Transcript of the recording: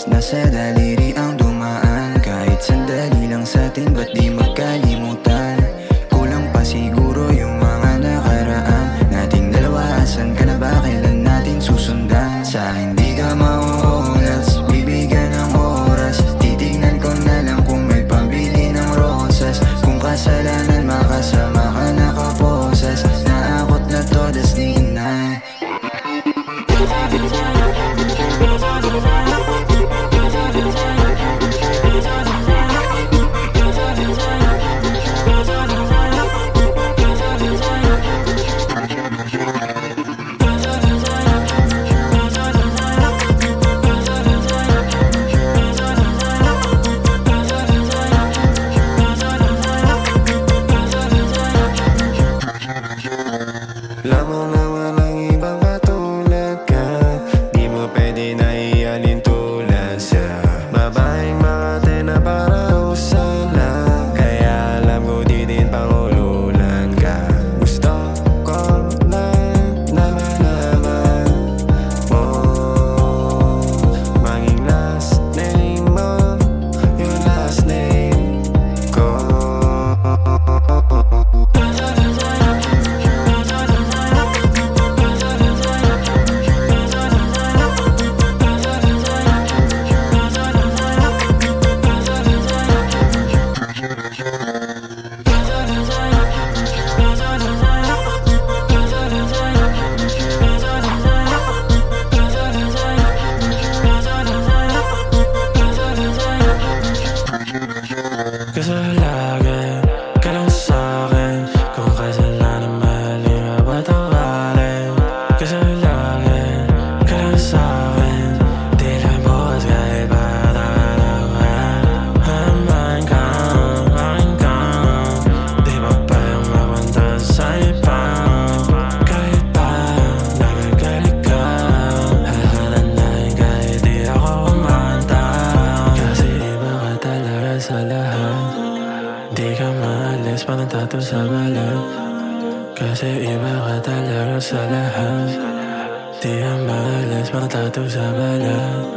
Nasa daliri ang dumaan, kahit sandali lang sa'tin, ba't di magkalimutan? Kulang pa siguro yung mga nakaraan nating dalawa. Asan ka na ba? Kailan natin susundan? Sa hindi ka mauulas, bibigyan ng oras. Titignan ko na lang kung may pambili ng rosas. Kung kasalanan makasama ka nakaposas, naakot na todas ni inay. Lamang naman ang ibang katulad ka, di mo pwede na ialin tulad sa babaeng Makate na para usala. Kaya alam ko di din pangululan ka. Gusto ko lang na malaman mo, maging last name mo yung last name ko. Kasi lagi ka lang sa'kin, kung kasalanan mali ka ba tawalin? Kasi lagi ka lang sa'kin, di lang bukas kahit patalawan. Hamain ka, akin ka, di ba pa yung mapunta sa iba? Kahit pa nagagalit ka, hahalanahin kahit di ako kumanta. Kasi iba ka talaga sa lahat, di ka maalis pa ng tattoo sa balat. Kasi iba ka talaga sa lahat, di ka maalis pa ng tattoo sa balat.